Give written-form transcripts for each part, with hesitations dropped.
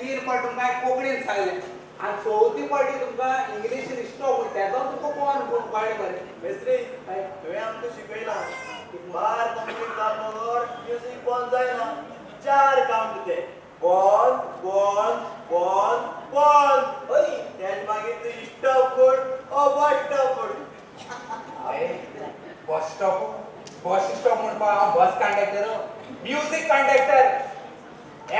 तीन फावट तुमकां कोंकणीन सांगलें आनी चवथी फावटी तुमकां इंग्लिशीन स्टॉप म्हणटा तो तुका कोण कळ्ळें बरें मेस्त्री तुवें आमकां शिकयलां बार कंप्लीट जालो म्युजीक बंद जायना 4 काउंट ते बंद बंद बंद बंद हय तेज मागीर तूं स्टॉप कोड ओ बस स्टॉप कोड बस स्टॉप म्हणपा हांव बस कंडक्टर म्युजीक कंडक्टर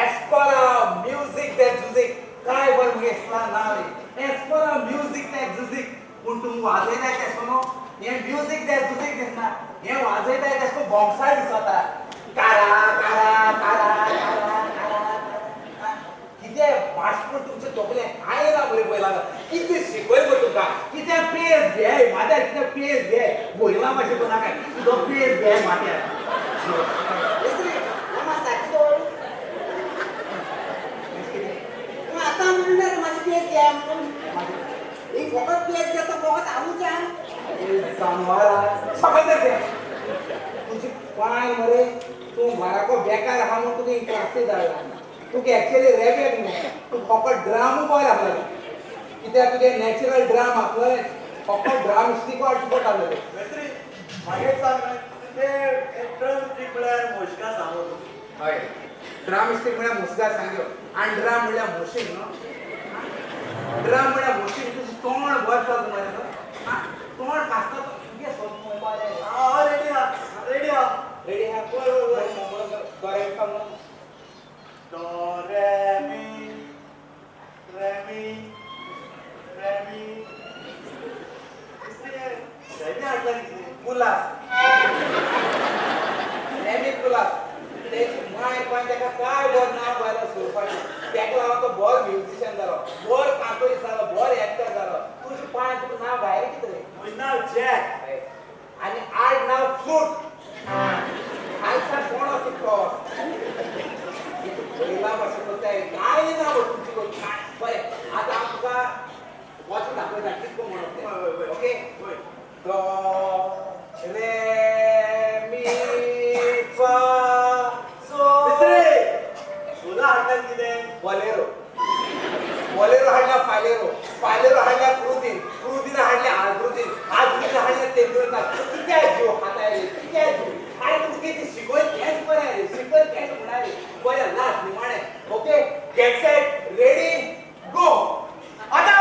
एस्कोला म्युजीक ते जुजीक काय बरं मुगे एस्कोला नाव एस्कोला म्युजीक ते जुजीक पूण तुमी वाजयताय तेशको न्हू हे म्युजीक ते जुजीक दिसना हे वाजयताय तेशको बॉक्सार दिसता कारा कारा कारा कारा कारा कितें पासपोर्ट तुमचे तोकले काय ना बरें पळय लागत कितें शिकय गो तुका कितें पेज घे माथ्यार कितें पेज घे बोयला मातशें तो नाका तुजो पेज घे माथ्यार आता म्हणणार माझी पेज घ्या ही फकत पेज घेता फकत आमच्या सगळं दे तुझी पाय मरे तू घराको बेकार आहा म्हणून तुका क्लासी धाडला तुका एक्चुअली रेबेक न्हू तू फकत ड्रामू बॉय आसलो कित्याक तुगे नॅचरल ड्राम आसलो फकत ड्राम स्टिक वाटची पडटालो मेस्त्री मागीर सांग ते ड्रम स्टिक म्हळ्यार मोशका सांगो तूं हय ड्राम स्टिक म्हळ्यार मुसगार सांगयो आनी ड्राम म्हळ्यार मशीन न्हू ड्राम म्हळ्यार मशीन तुजें तोंड वर चलता मरे तोंड कास्ता तुगे सोद हांव रेडी आहा रेडी आहा रेडी आहा बरें सांग Do, re, mi, re, mi, re, mi. रेमी हाडला कितें मुलास रेमी मुलास तेची माय पण तेका काय बरं नाव घालो सुरपाटी तेका लागून तो बरो म्युझिशियन जालो बरो कांतोळी जालो बरो एक्टर जालो तुजें पांय तुका नाव घायलें कितें रे म्हजें नांव जॅक आनी आड नाव फ्रूट खालसा कोण असो तो पहिला पासून करताय काय ना तुमची काय बरें आतां हांव तुका वचून दाखयता कितको म्हणून okay Do, re, mi, fa, so. मिस्त्री तुला हाडला कितें Bolero. Bolero हाडला फालेरो. फालेरो हाडला क्रुदीन. क्रुदीन हाडले आजरुदीन. आजरुदीन हाडले तेंडुलकर. कित्या जीव हाताय रे कित्या जीव आनी तुमगे ती शिकोय तेंच बरें रे शिकोय तेंच म्हणा रे बरें लास्ट निमाणें ओके गेट सेट रेडी गो आतां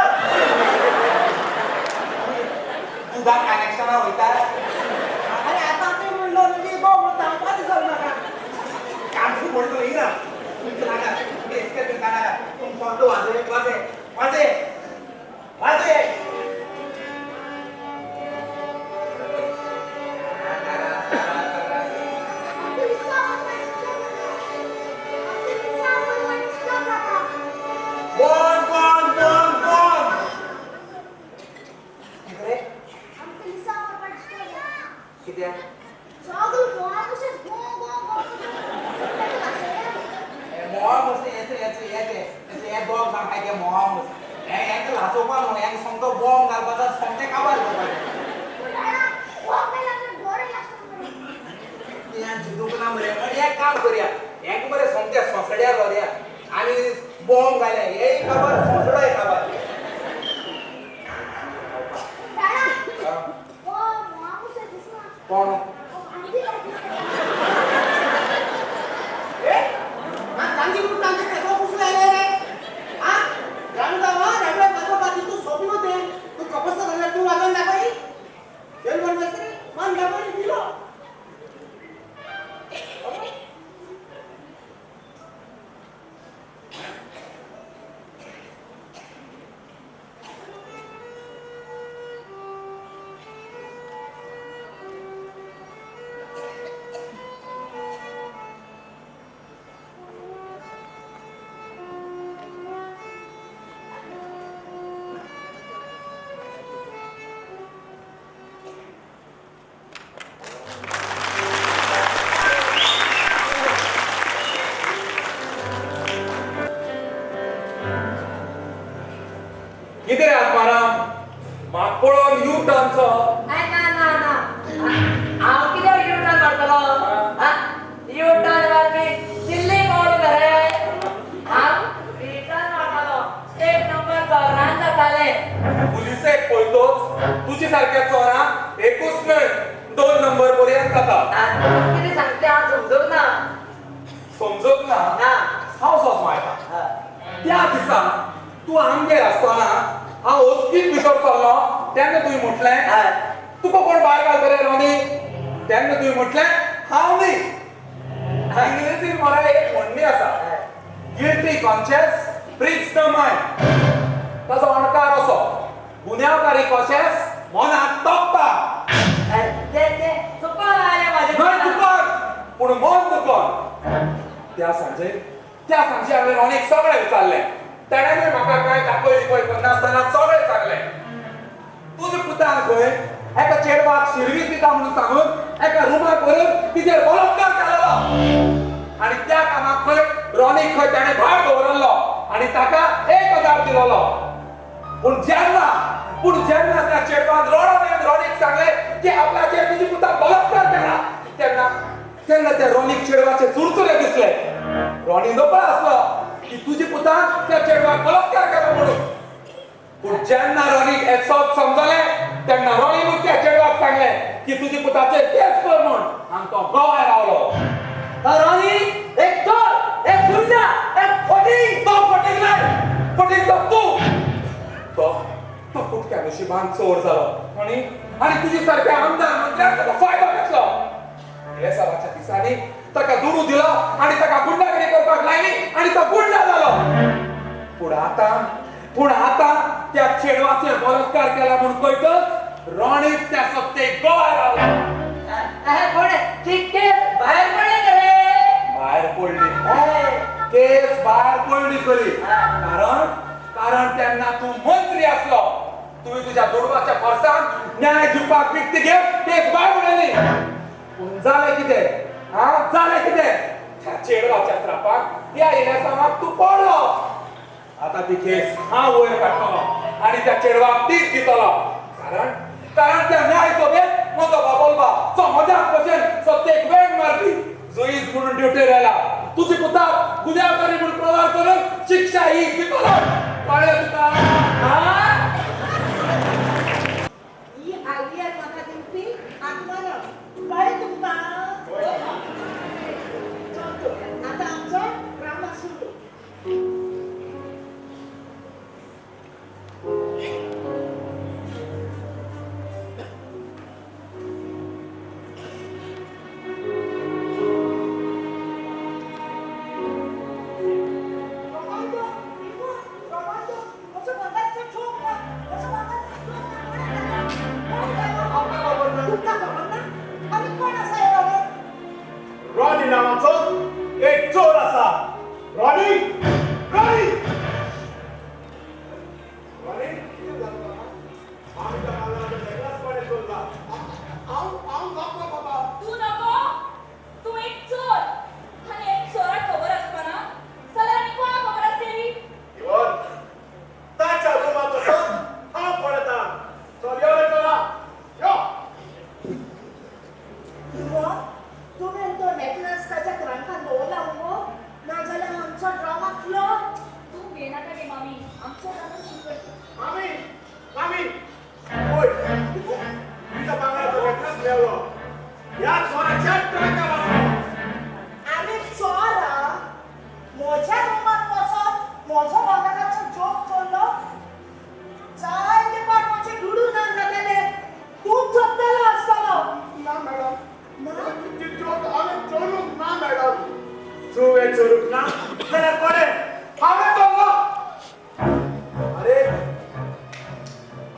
तुझा कनेक्शना वयता अरे आता ते म्हणलो रेडी गो म्हणता हांव दिसलो नाका कांसू म्हणतो ही ना तुमचं नाका तुम्ही एस्केप नाका तुम फोटो वाजय वाजे वाजे वाजे बोल बोल बोल बोल किती किती मोहामूस हे दोग जाण काय ते मोहामूस हेंका लासोवपा न्हू हेंका सोमतो बॉम्ब घालपाचो सोमते काबार करपाचें जिदूक ना मरे पण एक काम करया हेंका बरें सोमते सोंसड्यार व्हरया आनी बॉम्ब घाल्या हे काबार सोंसडोय काबार कोण किती रे आत्माराम म्हाका पळोवन यू टर्नचो ना हांव कितें यू टर्न मारतलो यू टर्न मारपी दिल्ली पावलो मरे हांव पुलिसेक पळयतोच तुझी सारख्या चोरां एकूच न्हय 2 नंबर पर्यंत जाता. किती सांगते हांव समजूंक ना. समजत ना ना. हांव सोस मायता. त्या दिसा तू आमगेर आसतना हांव ओचकीत भितर सरलो तेन्ना तुवें म्हटलें तुका कोण भायर घालतले रोनी तेन्ना तुवें म्हटलें हांव न्ही. इंग्लिशीन मरा एक म्हणणी आसा guilty conscious freeze the mind. ताचो अणकार असो गुन्यांवकारी कॉन्शियस मनाक तोपता. ते चुकून आले माझे. न्हय चुकत पूण मन दुखोन. त्या सांजे हांवें रोनीक सगळें विचारलें. ताणेंय म्हाका कांय दाखय शिकय करनासतना सगळें सांगलें. तुजे पुतान खंय एका चेडवाक शिर्वीस दिता म्हणून सांगून एका रुमाक व्हरून तिचेर बलात्कार केलेलो आनी त्या कामाक खंय रोनीक खंय ताणें भायर दवरल्लो आनी ताका 1000 दिलोलो. पूण जेन्ना त्या चेडवान रडोन येवन रोनीक सांगलें की आपल्याचेर तुजी पुताक बलात्कार केला तेन्ना त्या रोनीक चेडवाचे चुरचुरे दिसले. रोनी नकळो आसलो की तुजी पुतान त्या चेडवाक बलात्कार केलो म्हणून. पूण जेन्ना रोनीक हें सब समजलें तेन्ना रोनीनूच त्या चेडवाक सांगलें की तुजी पुताचेर केस कर म्हूण आनी तो गोंय रावलो. रोनी एक चोर एक गुंडा एक फटींग. तो फटींग न्हय फटींग तो तूं. तो फुटक्या नशिबान चोर जालो आनी तुजी सारक्या आमदार मंत्र्याक ताचो फायदो घेतलो. हे सभाच्या दिसांनी ताका दुडू दिलो आनी ताका गुंडागिरी करपाक लायली आनी तो गुंडा जालो. पूण आतां त्या चेडवाचेर बलात्कार केला म्हूण कळटच रोनीच त्या सप्तेक गोंय रावलो. कोण ती केस बाहेर पडले रे. भायर पडली केस भायर पडली खरी. कारण तेन्ना तूं मंत्री आसलो. तुवें तुज्या दुडवाच्या फार्सान न्याय दिवपाक विकती घेवन केस भायर उडयली. पूण जालें कितें त्या चेडवाच्या श्रापाक ह्या इलेसामाक तूं पडलो. आतां ती केस हांव वयर काडटलो आनी त्या चेडवाक तीग दितलो. कारण त्या न्याय सभेत म्हजो बाबोलबा जो मजाक भशेन सत्तेक वेग मारपी जुईज म्हणून ड्युटीर आयला. तुजी पुताक गुन्यांवकारी म्हणून प्रवार करून शिक्षा ही दितलो. कळ्ळें तुका? ही आयडिया म्हाका दिवपी आत्मानो कळ्ळें तुमकां? आतां आमचो ड्रामा सुरू. रॉनी नावाचो एक चोर आसा. रॉनी रॉनी रॉनी कितें जालें बाबा? आमच्या काळात वेगळाचपणे चोरला. हांव नको बाबा. तू नको. तू एक चोर आणि एक चोराक खबर आसतना जाल्यार आनी कोणाक खबर आसतली? इवन ताच्या रुमात वचून हांव पळयतां. चल यो रे चला यो. तुवें तो नेकलेस ताच्या क्रंकान दवरला मगो नाजाल्यार आमचो ड्रामा फ्लॉप. तू भिनाका गे मामी. आमचो ड्रामा सुरू करता. मामी ओय तुझ्या बांगड्याचो नेकलेस मेळ्ळो. ह्या चोराच्या ट्रॅकार आसलो. आनी चोरा म्हज्या रुमांत वचोन म्हजो बांगड्याचो जोक चोरलो. जायते पाट म्हजे दुडून जाताले. तूं चोरतलो आसतलो. ना मॅडम ना ती जोक हांवें चोरूंक ना मॅडम. तुवें चोरूंक ना जाल्यार कोणें? हांवें चोरलो. अरे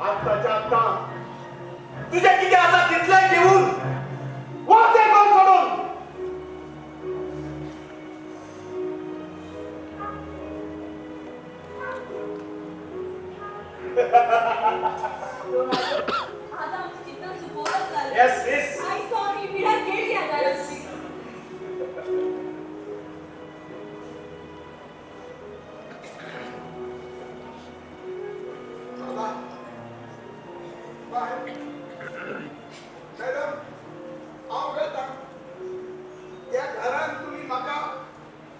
आत्ताच्या आत्ता तुजें कितें आसा तितलें घेवन वच कोण सोडून. आता आमची चिंता चुकवूनच झाली. Yes yes I sorry. We have गेली अंगारची. मॅडम हांव वेता त्या घरान तुमी म्हाका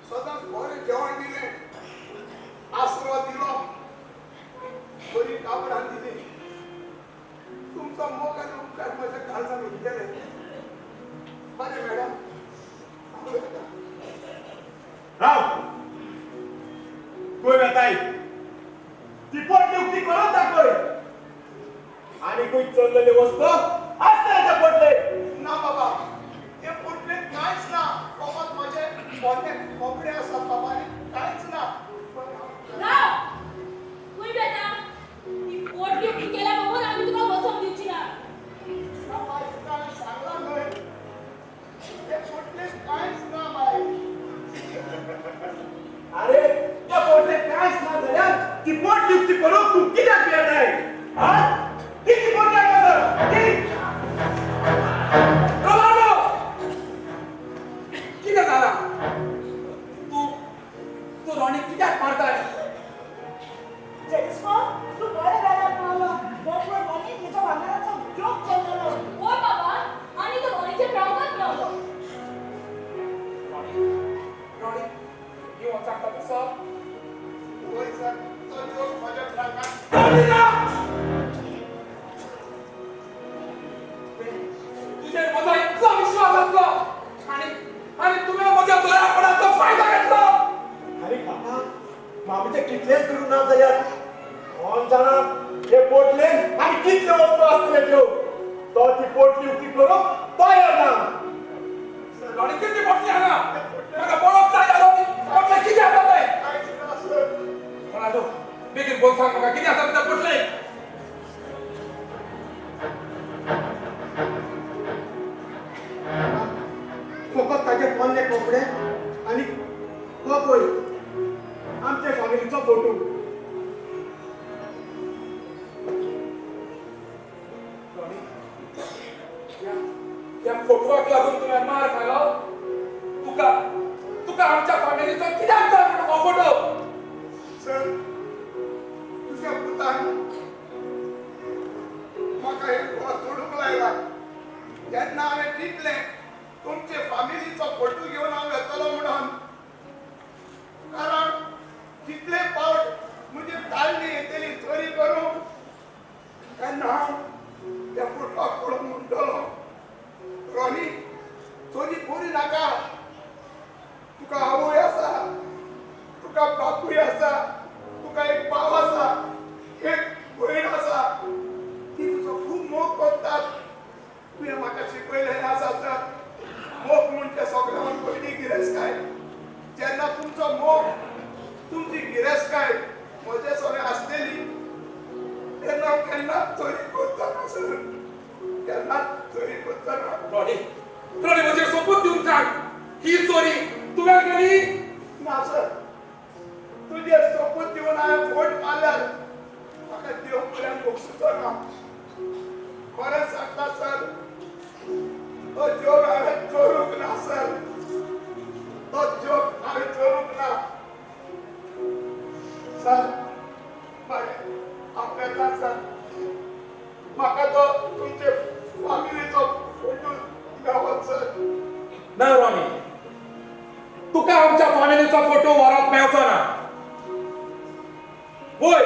सदांच बरें जेवण दिलें आसरो दिलो बरी कापडां दिली तुमचा मोग आणि उपकार माझ्या काळजात उठलेले. अरे मॅडम, राव कोण बताई ती पोटनियुक्ती करून दाखवली आणि कोणी चललेले वस्तू आज त्याच्या पडले. ना बाबा, ते पुटले काहीच ना. बाबा माझे मोठे कोपडे असतात बाबा, आणि काहीच ना. राव तुम्ही बेटा ती पोटनियुक्ती केल्याबरोबर आम्ही तुला बसवून देऊची ना. बाबा, इतका चांगला नाही. ते पुटले काहीच ना बाई. अरे त्या पोटले काहीच ना झाल्या ती पोटनियुक्ती करून तू किती पियत आहे हा? किती पोट आहे कसं रोमानो! किती झाला तू तू रॉनी कित्याक मारताय? जेम्स बॉन्ड, तू बरे वेळात पावलो. डॉक्टर रॉनी तिच्या वांगडाचा जोक चललेलो. होय बाबा आणि तो रॉनीच्या प्रांतात नव्हतो. रॉनी येऊन सांगता कसं? होय सर, तो जोक माझ्या फ्रँकात. रॉनी ना! तुझे माझा इतका विश्वास असला आणि तुम्ही माझ्या दयापणाचा फायदा घेतला. अरे बाबा मामीचे कितलेच करून नाव झाल्यात कोण जाणार हे पोटले आणि कितले वस्तू असतले त्यो तो ती पोटनियुक्ती करू तो येणार. रॉनी किती पोटली आहे ना? मला बोलत नाही रॉनी. पोटले किती हातात आहे? काहीच ना सर. म्हणालो बेगीन बोल सांग मला किती हातात त्या पोटले? फकत ताजे पोन्ने कपडे आणि हो पळय आमच्या फॅमिलीचो फोटो. रॉनी या फोटोवाक लागून तुम्ही मार खालो. तुका तुका आमच्या फॅमिलीचा कित्याक जाय हो फोटो? सर, तुझ्या पुतान म्हाका एक गोवा सोडूंक लायला. तेन्ना हांवें चिंतलें तुमचे फॅमिलीचो फोटो घेवन हांव येतलो म्हणून. कारण कितले फावट म्हजी ताळणी येतली चोरी करूंक, तेन्ना हांव त्या फोटोक पळोवन म्हणटलो, रॉनी चोरी करूं नाका. तुका आवय आसा, तुका बापूय आसा, तुका एक भाव आसा, एक भयण आसा. ती तुजो खूब मोग करतात. तुवें म्हाका शिकयलेलें आसा सर. मोग म्हणजे सगळ्यांत पयली गिरेस्तकाय. जेन्ना तुमचो मोग, तुमची गिरेस्तकाय म्हजे सोबे आसलेली तेन्ना हांव केन्नाच चोरी करतना सर. केन्नाच चोरी करतना. रॉनी रॉनी म्हणजे सोपून देऊन सांग ही चोरी तुवें केली? ना सर, तुझे सोपूत दिवन हांवें फोट मारल्यार म्हाका देव पर्यंत बक्षुचो ना. खरें सांगता सर, तो जोग हांवें चोरूंक ना सर. तो जोग हांवें चोरूंक ना सर. बरें आपल्याक सर, म्हाका तो तुमचे फॅमिलीचो फोटो गावत सर. ना रॉनी तुका आमच्या फॅमिलीचा फोटो वरात मेळचो ना. होय